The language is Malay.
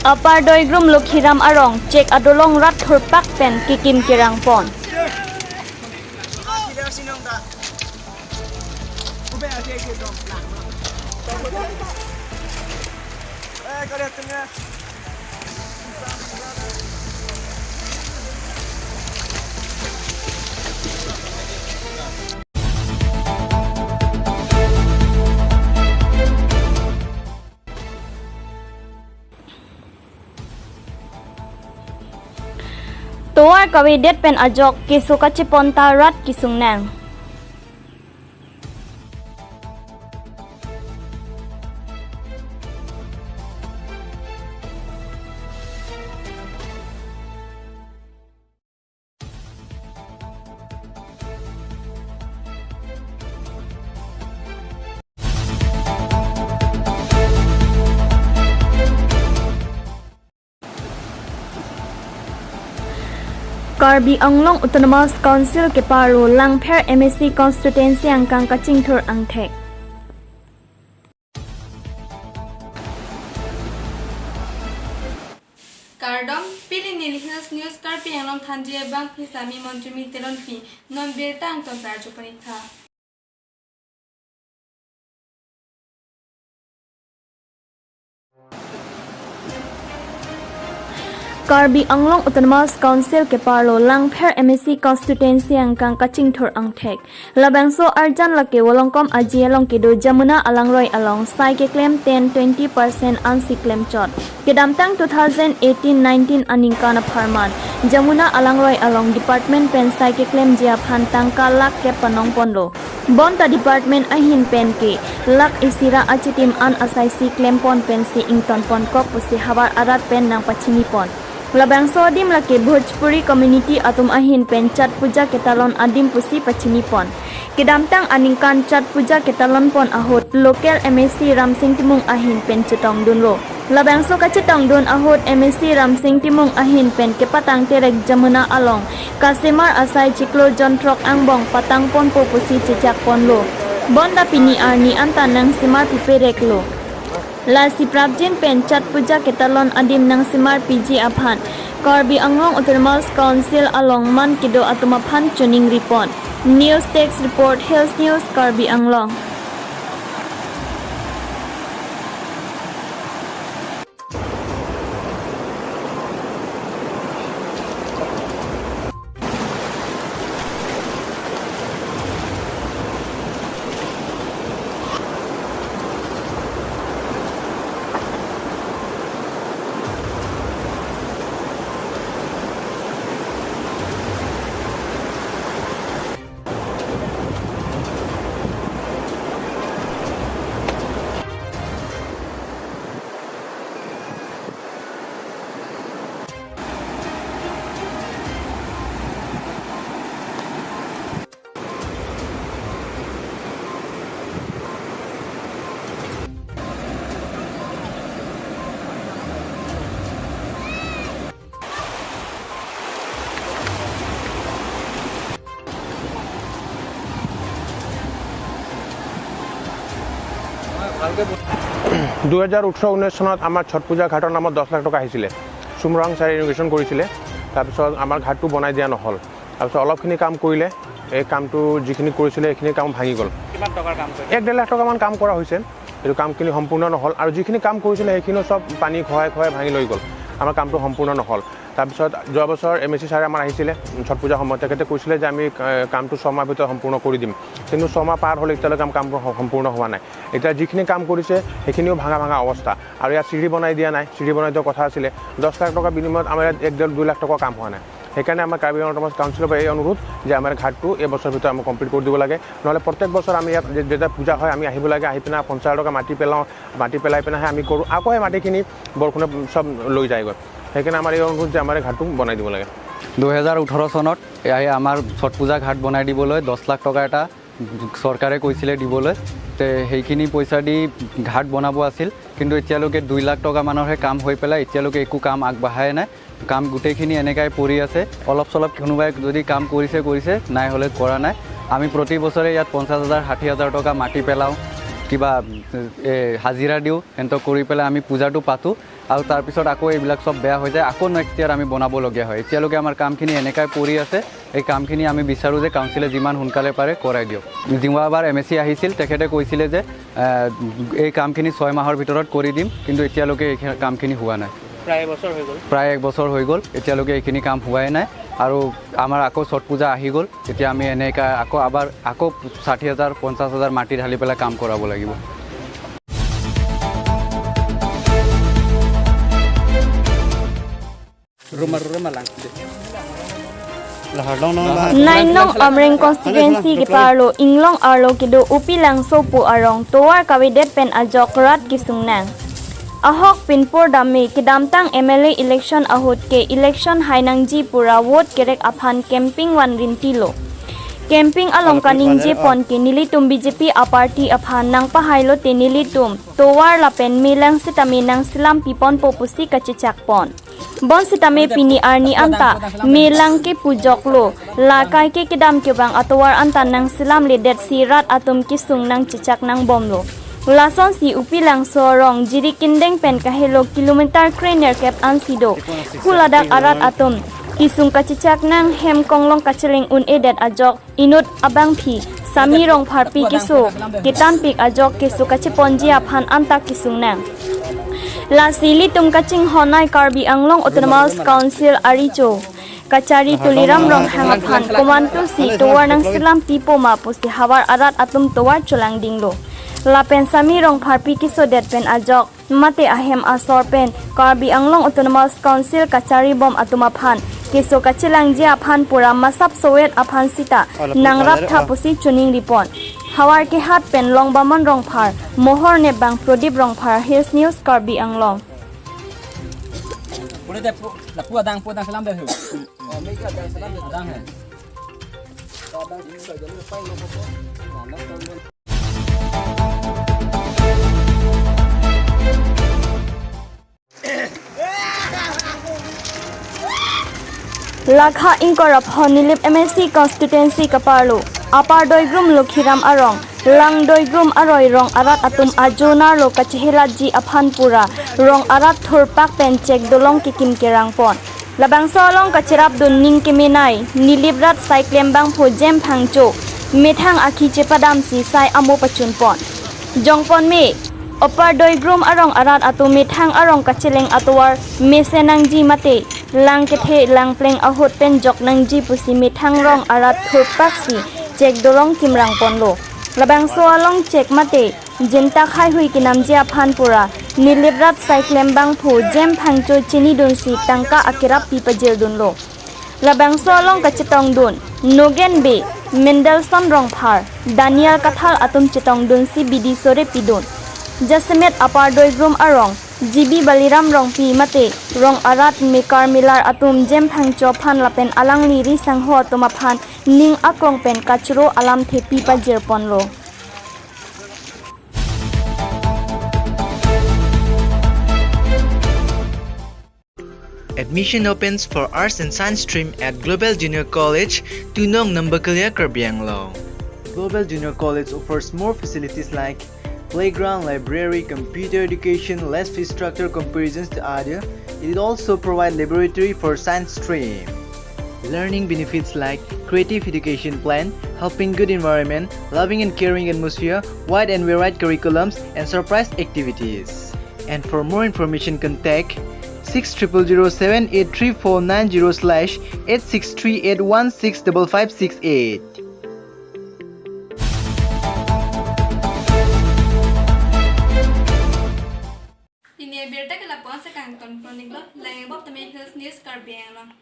Apar doigrum Lokhiram Arong cek adolong rat thurpak pen kikim kirang pon. Toar kawidet pen ajok kisuka ciponta rat kisung nang. Karbi Anglong Autonomous Council ke Paru Langpher MSC Constituency angkang kacing thur angthek. Kardom pili Nilhills News Karpi Anglong Thanjie Bang Pisami Monjumi Telonpi non Birta Angton Karjo Panitha. Karbi Anglong Autonomous Council ke Parlo Langpher MSC Constituency angkang kacing thur angthek. Labangso arjan lake wolongkom aji along kedo Jamuna alangroi along sai ke claim 10-20% ansi claim chot. Kedamtang 2018-19 aningkana pharman. Jamuna alangroi along Department pen sai ke claim jia phantang ka lak ke panong ponlo. Bonta Department ahin pen ke lak isira achitim an asai si claim pon pen si ington pon kok pusi hawar arat pen nang pachini pon. Labangso adim lake Bhojpuri community atum ahin pen chat puja ketalon adim pusi pachini pon. Kedamtang aningkan chat puja ketalon pon ahot local MSC Ramsing Timung ahin pen chetong dunlo. Labangso ka chetong dun ahot MSC Ramsing Timung ahin pen kepatang terek Jamuna along. Kasemar asai ciklo jontrok angbong patang pon po pusi cecak pon lo. Bonda pini arni antan nang simar piperek lo. La si prabjin pen chat puja ketalon adim nang simar PG aphan. Karbi Anglong Autonomous Council along man kido atumaphan chuning report. News text report Hills News Karbi Anglong. দুই 2018-19 চনত আমাৰ ছট পূজা ঘাটৰ নামত 10 লাখ টকা আহিছিলে। সুমৰাং ছাৰে ইনোভেশ্যন কৰিছিলে। তাৰপিছত আমাৰ ঘাটটো বনাই দিয়া নহ'ল। তাৰপিছত অলপখিনি কাম কৰিলে, এই কামটো যিখিনি কৰিছিলে এইখিনি কাম ভাঙি গ'ল। কিমান টকাৰ কাম কৰিলে? 1-1.5 লাখ টকামান কাম কৰা হৈছে। এইটো কামখিনি সম্পূৰ্ণ নহ'ল আৰু যিখিনি কাম কৰিছিলে সেইখিনি সব পানী খহাই ভাঙি লৈ গ'ল। আমাৰ কামটো সম্পূৰ্ণ নহ'ল। তাৰপিছত যোৱা বছৰ MSC ছাৰে আমাৰ আহিছিলে ছট পূজা সময়ত, তেখেতে কৈছিলে যে আমি কামটো 6 মাহৰ ভিতৰত সম্পূৰ্ণ কৰি দিম। কিন্তু 6 মাহ পাৰ হ'ল এতিয়ালৈকে কামবোৰ সম্পূৰ্ণ হোৱা নাই। এতিয়া যিখিনি কাম কৰিছে সেইখিনিও ভাঙা অৱস্থা আৰু ইয়াত চিৰি বনাই দিয়া নাই। চিৰি বনাই দিয়া কথা আছিলে। 10 লাখ টকা বিনিময়ত আমাৰ ইয়াত 1-1.5-2 লাখ টকা কাম হোৱা নাই। সেইকাৰণে আমাৰ কাৰ্বি আংলং অটোনমাস কাউন্সিলৰ পৰা এই অনুৰোধ যে আমাৰ ঘাটটো এই বছৰৰ ভিতৰত আমি কমপ্লিট কৰি দিব লাগে। নহ'লে প্ৰত্যেক বছৰ আমি ইয়াত যেতিয়া পূজা হয় আমি আহিব লাগে, আহি পিনে 50 টকা মাটি পেলাওঁ, মাটি পেলাই পিনেহে আমি কৰোঁ। আকৌ এই মাটিখিনি বৰষুণে চব লৈ যায়গৈ। সেইকাৰণে আমাৰ এই অনুৰোধ যে আমাৰ ঘাটটো বনাই দিব লাগে। 2018 চনত আমাৰ ছট পূজা ঘাট বনাই দিবলৈ 10 লাখ টকা এটা চৰকাৰে কৈছিলে দিবলৈ। সেইখিনি পইচা দি ঘাট বনাব আছিল, কিন্তু এতিয়ালৈকে 2 লাখ টকা মানৰহে কাম হৈ পেলাই এতিয়ালৈকে একো কাম আগবাঢ়াই নাই। কাম গোটেইখিনি এনেকাই পৰি আছে। অলপ চলপ কোনোবাই যদি কাম কৰিছে, নাই হ'লে কৰা নাই। আমি প্ৰতি বছৰে ইয়াত 50,000 60,000 টকা মাটি পেলাওঁ, কিবা হাজিৰা দিওঁ সিহঁতক কৰি পেলাই আমি পূজাটো পাতোঁ আৰু তাৰপিছত আকৌ এইবিলাক চব বেয়া হৈ যায় আকৌ নেক্সট ইয়াৰ আমি বনাবলগীয়া হয় এতিয়ালৈকে আমাৰ কামখিনি এনেকৈ পৰি আছে এই কামখিনি আমি বিচাৰোঁ যে কাউন্সিলে যিমান সোনকালে পাৰে কৰাই দিয়ক যোৱাবাৰ MSc আহিছিল তেখেতে কৈছিলে যে এই কামখিনি 6 মাহৰ ভিতৰত কৰি দিম কিন্তু এতিয়ালৈকে এই কামখিনি হোৱা নাই প্ৰায় 1 বছৰ হৈ গ'ল এতিয়ালৈকে এইখিনি কাম হোৱাই নাই আৰু আমাৰ আকৌ ছট পূজা আহি গ'ল এতিয়া আমি এনেকৈ আকৌ 60,000 50,000 মাটি ঢালি পেলাই কাম কৰাব লাগিব Nainong Amreng constituency ke parlo Inglong arlo kido upi lang sopu arong towar kawidet pen ajok rat kisungnang Ahok pinpur dami kidamtang MLA election ahut ke election hainangji pura vote kerek aphan camping wan rintilo Camping along kaning je pon ke nilitum BJP aparty aphan nang pahailo te nilitum towar lapen milang sitami nang silam pipon popusi kacicak pon Bon sitame pini arni anta milang ke pujok lo lakai ke kedam ke bang atowar anta nang silam ledet sirat atum kisung nang cicak nang bom lo Lason si upi lang sorong jiri kindeng pen kahelo kilometer krener kep ansido kuladak arat atum kisung kacicak nang hem konglong kaceleng un edet ajok inut abang phi sami rong pharpi kisu kitan pik ajok kisu kaciponji aphan anta kisung nang La sili tum kaching honai Karbi Anglong Autonomous Council Aricho Kachari tuliram rong hangaphan komantu si towar nang silam tipo mapu si hawar arat atum towar cholang dinglo La pensami rong pharpi kiso det pen ajok mate ahem asor pen Karbi Anglong Autonomous Council Kachari bom atumaphan kiso kachilang ji aphan pura masap sowet aphan sita nangrap thapusi chuning ripon Hawar ke hat pen long bamon rong phar mohor ne bang prodip rong phar Hills News Karbi Anglong Lakha ingkorap honilip MSc constituency kaparlo Apar doigrum lokhiram arong lang doigrum aroi rong arat atum ajonar lo kachihela ji aphan pura rong arat thurpak pen check dolong kikim kerang pon labang solong kachirap dun ning kemenai nilibrat cyclem bang pho jem phangcho methang akhi chepadam si sai amo pachun pon jongpon me Opar doigrum arong arat atu methang arong kachileng atuar mesenang ji mate lang kethe lang pleng ahut pen jok nang ji pusi methang rong arat thurpak si check dolong kimrang ponlo labang soalong check mate jinta khai hui kinam jia phan pura nilibrat cyclem bang phu jem phangcho chini dun si tangka akirap pi pajel dun lo labang soalong kachitong dun nogen be Mendelssohn rong phar Daniel kathal atum chitong dun si bidi sore pidun Jasmet apar doigrum arong GB Baliram rong pi mate rong arat mekar milar atum jem phangcho phan lapen alang liri sangho atuma phan ning akrong pen kachro alam thepi pa jerpon lo Admission opens for Arts and Science stream at Global Junior College, Tunong Nambakalya, Karbi Anglong. Global Junior College offers more facilities like playground, library, computer education, less fee structure comparisons to other. It also provides laboratory for science stream. Learning benefits like creative education plan, helping good environment, loving and caring atmosphere, wide and varied curriculums, and surprise activities. And for more information, contact 6000-834990/8638165568. Ini berita ke lapang sekarang ton pronik lo, lain bob temen Hills News Karbi Anglong.